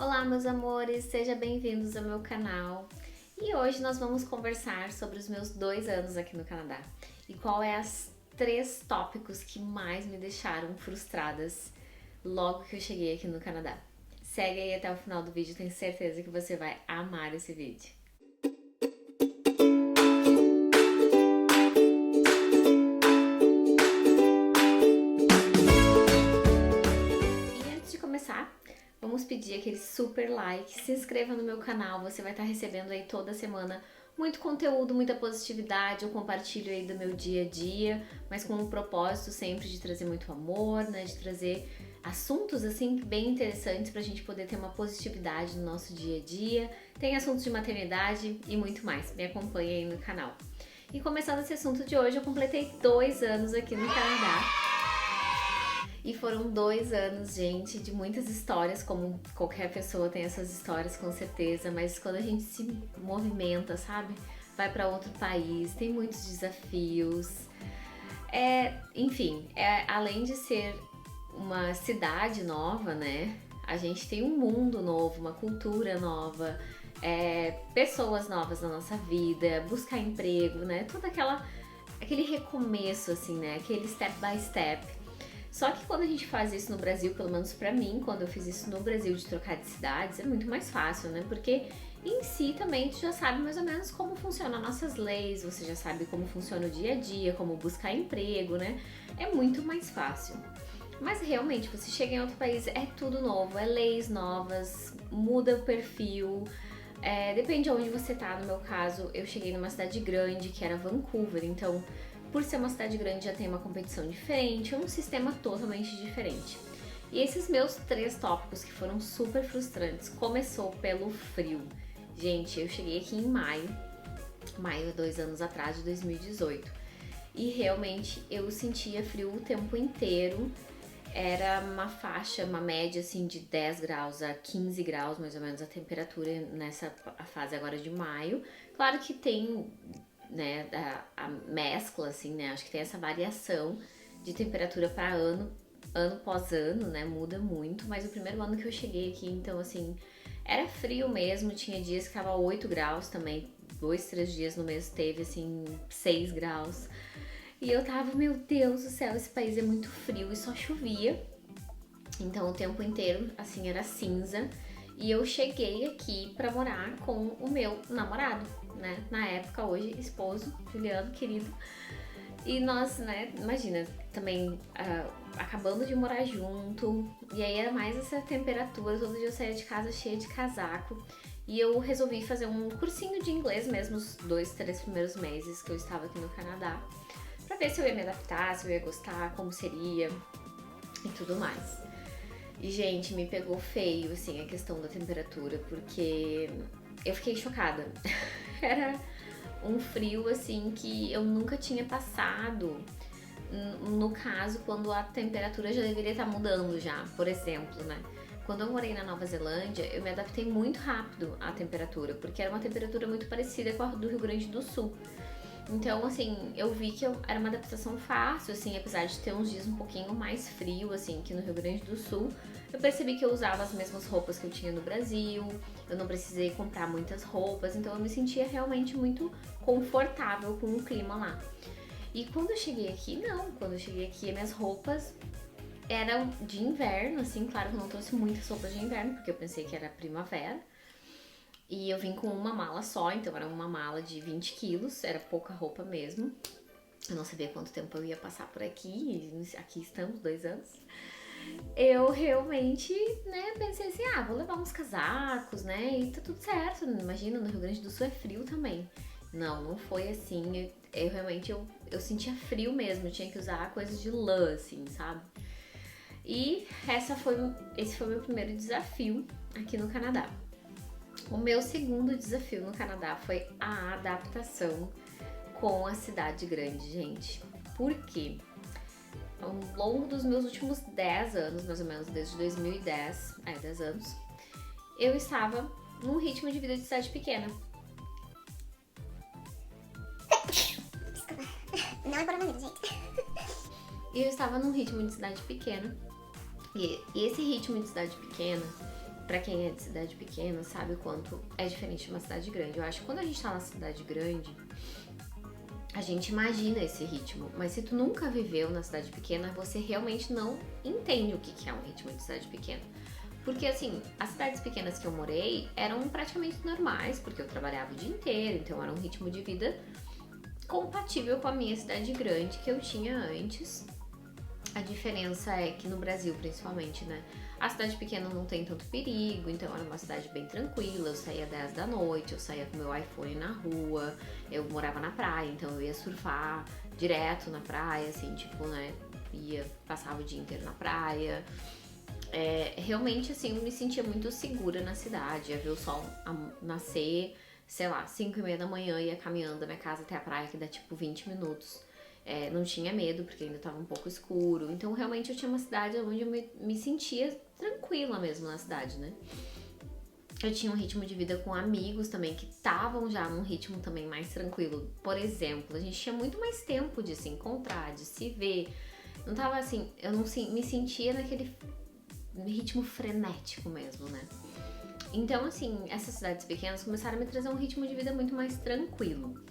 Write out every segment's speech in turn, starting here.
Olá, meus amores, sejam bem-vindos ao meu canal. E hoje nós vamos conversar sobre os meus 2 anos aqui no Canadá e qual é as 3 tópicos que mais me deixaram frustradas logo que eu cheguei aqui no Canadá. Segue aí até o final do vídeo, tenho certeza que você vai amar esse vídeo. E antes de começar, vamos pedir aquele super like, se inscreva no meu canal, você vai estar recebendo aí toda semana muito conteúdo, muita positividade, eu compartilho aí do meu dia a dia, mas com um propósito sempre de trazer muito amor, né, de trazer assuntos assim bem interessantes pra gente poder ter uma positividade no nosso dia a dia, tem assuntos de maternidade e muito mais, me acompanhe aí no canal. E começando esse assunto de hoje, eu completei 2 anos aqui no Canadá. E foram 2 anos, gente, de muitas histórias, como qualquer pessoa tem essas histórias com certeza, mas quando a gente se movimenta, sabe? Vai para outro país, tem muitos desafios. Enfim, além de ser uma cidade nova, né? A gente tem um mundo novo, uma cultura nova, pessoas novas na nossa vida, buscar emprego, né? Todo aquele recomeço, assim, né? Aquele step by step. Só que quando a gente faz isso no Brasil, pelo menos pra mim, quando eu fiz isso no Brasil de trocar de cidades, é muito mais fácil, né? Porque em si também tu já sabe mais ou menos como funcionam nossas leis, você já sabe como funciona o dia a dia, como buscar emprego, né? É muito mais fácil. Mas realmente, você chega em outro país, é tudo novo, é leis novas, muda o perfil, depende de onde você tá. No meu caso, eu cheguei numa cidade grande, que era Vancouver, então por ser uma cidade grande já tem uma competição diferente, é um sistema totalmente diferente. E esses meus 3 tópicos que foram super frustrantes, começou pelo frio. Gente, eu cheguei aqui em maio, 2 anos atrás, de 2018, e realmente eu sentia frio o tempo inteiro. Era uma faixa, uma média assim de 10 graus a 15 graus mais ou menos a temperatura nessa fase agora de maio. Claro que tem, né, a mescla, assim, né, acho que tem essa variação de temperatura para ano após ano, né, muda muito, mas o primeiro ano que eu cheguei aqui, então, assim, era frio mesmo, tinha dias que tava 8 graus também, 2, 3 dias no mês teve, assim, 6 graus, e eu tava, meu Deus do céu, esse país é muito frio e só chovia, então o tempo inteiro, assim, era cinza, e eu cheguei aqui pra morar com o meu namorado, né? Na época, hoje, esposo, Juliano, querido. E nós, né, imagina, também acabando de morar junto, e aí era mais essa temperatura, todo dia eu saía de casa cheia de casaco. E eu resolvi fazer um cursinho de inglês mesmo, os 2, 3 primeiros meses que eu estava aqui no Canadá, pra ver se eu ia me adaptar, se eu ia gostar, como seria e tudo mais. E, gente, me pegou feio, assim, a questão da temperatura, porque eu fiquei chocada. Era um frio, assim, que eu nunca tinha passado, no caso, quando a temperatura já deveria estar mudando já, por exemplo, né? Quando eu morei na Nova Zelândia, eu me adaptei muito rápido à temperatura, porque era uma temperatura muito parecida com a do Rio Grande do Sul. Então, assim, eu vi que era uma adaptação fácil, assim, apesar de ter uns dias um pouquinho mais frio, assim, que no Rio Grande do Sul. Eu percebi que eu usava as mesmas roupas que eu tinha no Brasil, eu não precisei comprar muitas roupas, então eu me sentia realmente muito confortável com o clima lá. E quando eu cheguei aqui, não, quando eu cheguei aqui, as minhas roupas eram de inverno, assim, claro que eu não trouxe muitas roupas de inverno, porque eu pensei que era primavera. E eu vim com uma mala só, então era uma mala de 20 quilos, era pouca roupa mesmo. Eu não sabia quanto tempo eu ia passar por aqui, e aqui estamos, 2 anos. Eu realmente, né, pensei assim, vou levar uns casacos, né, e tá tudo certo. Imagina, no Rio Grande do Sul é frio também. Não foi assim, eu realmente, eu sentia frio mesmo, eu tinha que usar coisas de lã, assim, sabe? E esse foi o meu primeiro desafio aqui no Canadá. O meu segundo desafio no Canadá foi a adaptação com a cidade grande, gente. Por quê? Ao longo dos meus últimos 10 anos, mais ou menos desde 2010, 10 anos, eu estava num ritmo de vida de cidade pequena. Desculpa. Não é coronavírus, gente. E eu estava num ritmo de cidade pequena. E esse ritmo de cidade pequena pra quem é de cidade pequena, sabe o quanto é diferente de uma cidade grande. Eu acho que quando a gente tá na cidade grande, a gente imagina esse ritmo, mas se tu nunca viveu na cidade pequena, você realmente não entende o que é um ritmo de cidade pequena. Porque assim, as cidades pequenas que eu morei eram praticamente normais, porque eu trabalhava o dia inteiro, então era um ritmo de vida compatível com a minha cidade grande que eu tinha antes. A diferença é que no Brasil, principalmente, né? A cidade pequena não tem tanto perigo, então era uma cidade bem tranquila. Eu saía 10 da noite, eu saía com meu iPhone na rua, eu morava na praia, então eu ia surfar direto na praia, assim, tipo, né? Passava o dia inteiro na praia. Realmente, assim, eu me sentia muito segura na cidade, ia ver o sol nascer, sei lá, 5:30 da manhã, ia caminhando da minha casa até a praia, que dá tipo 20 minutos. Não tinha medo, porque ainda estava um pouco escuro. Então, realmente, eu tinha uma cidade onde eu me sentia tranquila mesmo na cidade, né? Eu tinha um ritmo de vida com amigos também, que estavam já num ritmo também mais tranquilo. Por exemplo, a gente tinha muito mais tempo de se encontrar, de se ver. Não tava assim, eu não me sentia naquele ritmo frenético mesmo, né? Então, assim, essas cidades pequenas começaram a me trazer um ritmo de vida muito mais tranquilo.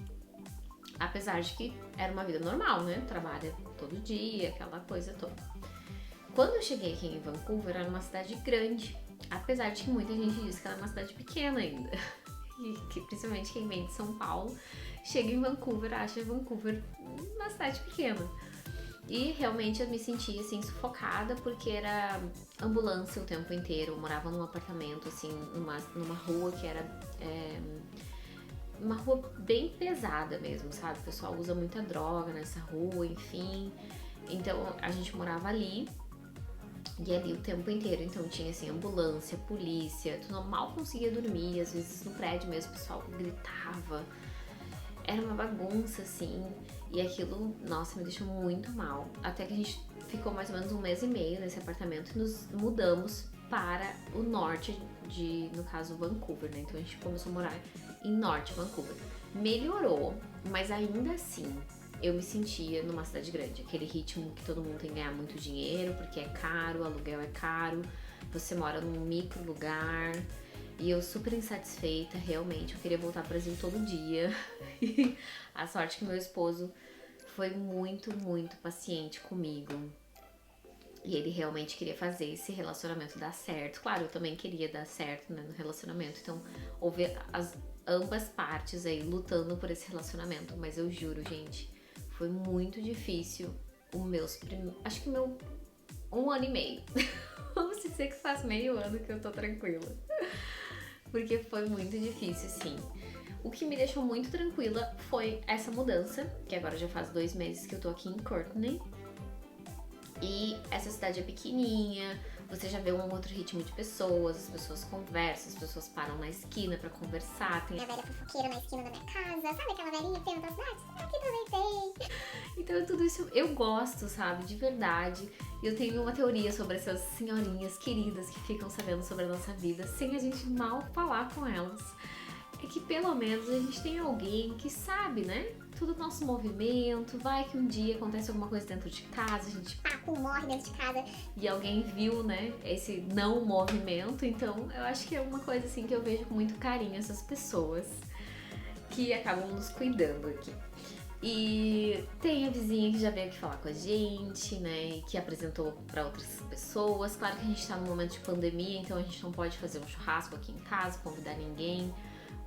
Apesar de que era uma vida normal, né? Trabalha todo dia, aquela coisa toda. Quando eu cheguei aqui em Vancouver, era uma cidade grande. Apesar de que muita gente diz que ela é uma cidade pequena ainda. E que principalmente quem vem de São Paulo chega em Vancouver, acha Vancouver uma cidade pequena. E realmente eu me sentia assim sufocada porque era ambulância o tempo inteiro. Eu morava num apartamento assim, numa rua que era uma rua bem pesada mesmo, sabe? O pessoal usa muita droga nessa rua, enfim. Então a gente morava ali e ali o tempo inteiro. Então tinha assim ambulância, polícia, tu mal conseguia dormir, às vezes no prédio mesmo o pessoal gritava. Era uma bagunça, assim, e aquilo, nossa, me deixou muito mal. Até que a gente ficou mais ou menos 1 mês e meio nesse apartamento e nos mudamos para o norte no caso, Vancouver, né? Então a gente começou a morar em Norte Vancouver. Melhorou, mas ainda assim, eu me sentia numa cidade grande. Aquele ritmo que todo mundo tem que ganhar muito dinheiro, porque é caro, o aluguel é caro, você mora num micro lugar. E eu super insatisfeita, realmente, eu queria voltar pro Brasil todo dia. A sorte que meu esposo foi muito, muito paciente comigo. E ele realmente queria fazer esse relacionamento dar certo. Claro, eu também queria dar certo, né, no relacionamento. Então, houve ambas partes aí lutando por esse relacionamento. Mas eu juro, gente, foi muito difícil acho que meu 1 ano e meio. Vamos dizer que faz meio ano que eu tô tranquila. Porque foi muito difícil, sim. O que me deixou muito tranquila foi essa mudança, que agora já faz 2 meses que eu tô aqui em Courtenay. E essa cidade é pequenininha, você já vê um outro ritmo de pessoas, as pessoas conversam, as pessoas param na esquina pra conversar. Tem a velha fofoqueira na esquina da minha casa, sabe aquela velhinha que tem na tua cidade? Aqui também tem. Então tudo isso eu gosto, sabe, de verdade. E eu tenho uma teoria sobre essas senhorinhas queridas que ficam sabendo sobre a nossa vida sem a gente mal falar com elas. É que pelo menos a gente tem alguém que sabe, né? Todo o nosso movimento, vai que um dia acontece alguma coisa dentro de casa, a gente Morre dentro de casa. e alguém viu, né, esse não movimento. Então eu acho que é uma coisa assim que eu vejo com muito carinho essas pessoas que acabam nos cuidando aqui. E tem a vizinha que já veio aqui falar com a gente, né, e que apresentou para outras pessoas. Claro que a gente tá num momento de pandemia, então a gente não pode fazer um churrasco aqui em casa, convidar ninguém.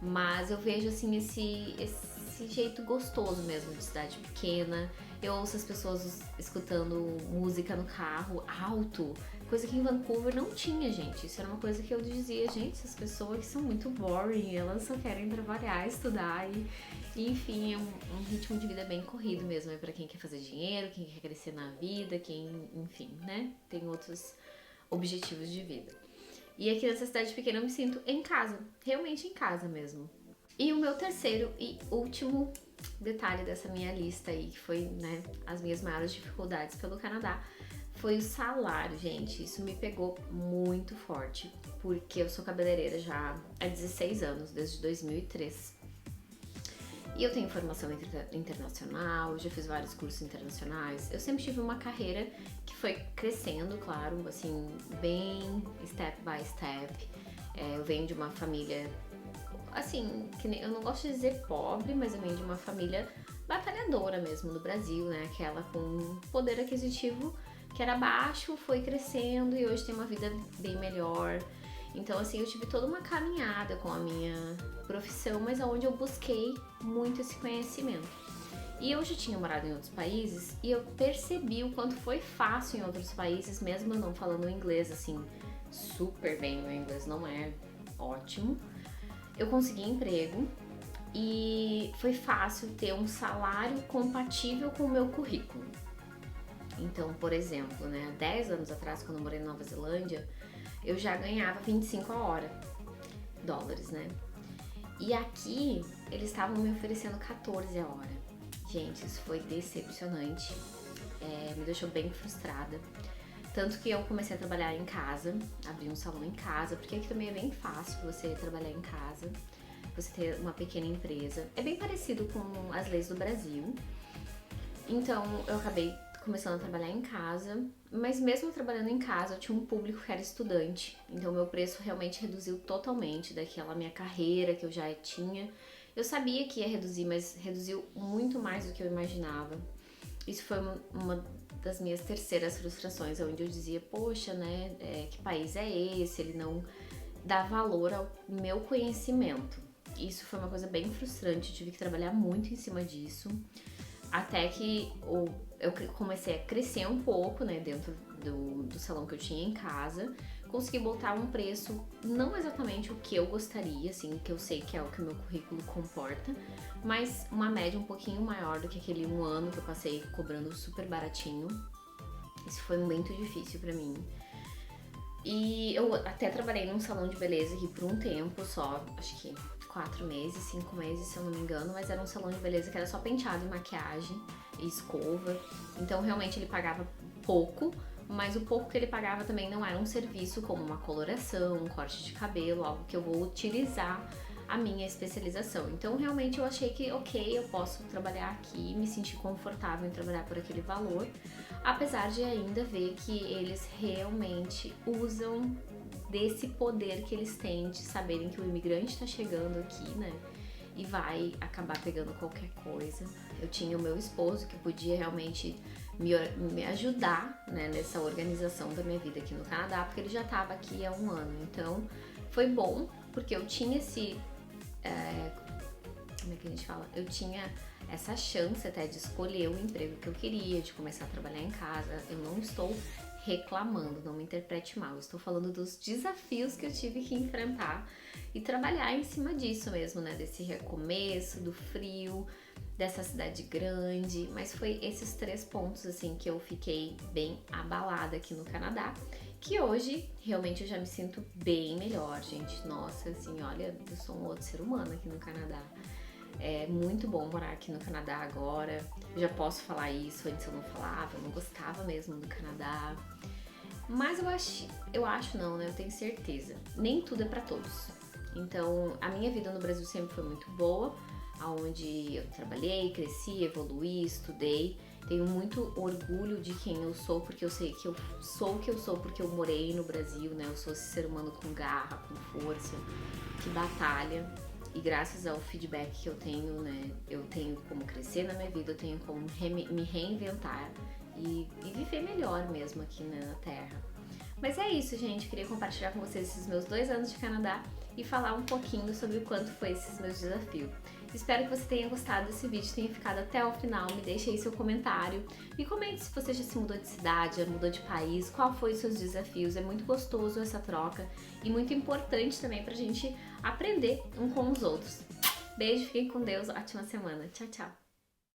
Mas eu vejo assim esse jeito gostoso mesmo de cidade pequena. Eu ouço as pessoas escutando música no carro alto, coisa que em Vancouver não tinha, gente. Isso era uma coisa que eu dizia, gente, essas pessoas que são muito boring, elas só querem trabalhar, estudar e enfim, é um ritmo de vida bem corrido mesmo. É pra quem quer fazer dinheiro, quem quer crescer na vida, quem, enfim, né, tem outros objetivos de vida. E aqui nessa cidade pequena eu me sinto em casa, realmente em casa mesmo. E o meu terceiro e último detalhe dessa minha lista aí, que foi, né, as minhas maiores dificuldades pelo Canadá, foi o salário, gente. Isso me pegou muito forte, porque eu sou cabeleireira já há 16 anos, desde 2003. E eu tenho formação internacional, já fiz vários cursos internacionais. Eu sempre tive uma carreira que foi crescendo, claro, assim, bem step by step. Eu venho de uma família, assim, eu não gosto de dizer pobre, mas eu venho de uma família batalhadora mesmo no Brasil, né? Aquela com poder aquisitivo que era baixo, foi crescendo e hoje tem uma vida bem melhor. Então, assim, eu tive toda uma caminhada com a minha profissão, mas onde eu busquei muito esse conhecimento. E eu já tinha morado em outros países e eu percebi o quanto foi fácil em outros países, mesmo eu não falando inglês, assim, super bem, meu inglês não é ótimo. Eu consegui emprego e foi fácil ter um salário compatível com o meu currículo. Então, por exemplo, né, 10 anos atrás, quando eu morei na Nova Zelândia, eu já ganhava 25 a hora, dólares, né? E aqui, eles estavam me oferecendo 14 a hora. Gente, isso foi decepcionante, me deixou bem frustrada. Tanto que eu comecei a trabalhar em casa, abri um salão em casa, porque aqui também é bem fácil você trabalhar em casa, você ter uma pequena empresa. É bem parecido com as leis do Brasil. Então, eu acabei começando a trabalhar em casa, mas mesmo trabalhando em casa, eu tinha um público que era estudante, então meu preço realmente reduziu totalmente daquela minha carreira que eu já tinha. Eu sabia que ia reduzir, mas reduziu muito mais do que eu imaginava. Isso foi uma das minhas terceiras frustrações, onde eu dizia, poxa, né, que país é esse? Ele não dá valor ao meu conhecimento. Isso foi uma coisa bem frustrante, eu tive que trabalhar muito em cima disso. Até que eu comecei a crescer um pouco, né, dentro do salão que eu tinha em casa. Consegui botar um preço, não exatamente o que eu gostaria, assim, que eu sei que é o que o meu currículo comporta, mas uma média um pouquinho maior do que aquele 1 ano que eu passei cobrando super baratinho. Isso foi muito difícil pra mim. E eu até trabalhei num salão de beleza aqui por um tempo só, acho que 4 meses, 5 meses, se eu não me engano, mas era um salão de beleza que era só penteado e maquiagem e escova. Então realmente ele pagava pouco, mas o pouco que ele pagava também não era um serviço como uma coloração, um corte de cabelo, algo que eu vou utilizar a minha especialização. Então realmente eu achei que ok, eu posso trabalhar aqui, me sentir confortável em trabalhar por aquele valor, apesar de ainda ver que eles realmente usam desse poder que eles têm de saberem que o imigrante está chegando aqui, né? E vai acabar pegando qualquer coisa. Eu tinha o meu esposo que podia realmente me ajudar, né, nessa organização da minha vida aqui no Canadá, porque ele já estava aqui há 1 ano. Então foi bom, porque eu tinha esse... como é que a gente fala? Eu tinha essa chance até de escolher o emprego que eu queria, de começar a trabalhar em casa. Eu não estou reclamando, não me interprete mal. Eu estou falando dos desafios que eu tive que enfrentar e trabalhar em cima disso mesmo, né? Desse recomeço, do frio, dessa cidade grande. Mas foi esses 3 pontos, assim, que eu fiquei bem abalada aqui no Canadá. Que hoje, realmente, eu já me sinto bem melhor, gente. Nossa, assim, olha, eu sou um outro ser humano aqui no Canadá. É muito bom morar aqui no Canadá agora. Eu já posso falar isso, antes eu não falava, eu não gostava mesmo do Canadá. Mas eu acho não, né? Eu tenho certeza. Nem tudo é pra todos. Então, a minha vida no Brasil sempre foi muito boa, onde eu trabalhei, cresci, evoluí, estudei. Tenho muito orgulho de quem eu sou, porque eu sei que eu sou o que eu sou porque eu morei no Brasil, né? Eu sou esse ser humano com garra, com força, que batalha. E graças ao feedback que eu tenho, né, eu tenho como crescer na minha vida, eu tenho como me reinventar e viver melhor mesmo aqui, né, na Terra. Mas é isso, gente. Queria compartilhar com vocês esses meus 2 anos de Canadá e falar um pouquinho sobre o quanto foi esses meus desafios. Espero que você tenha gostado desse vídeo, tenha ficado até o final. Me deixe aí seu comentário. Me comente se você já se mudou de cidade, já mudou de país, qual foi os seus desafios. É muito gostoso essa troca e muito importante também pra gente aprender um com os outros. Beijo, fiquem com Deus, ótima semana. Tchau, tchau.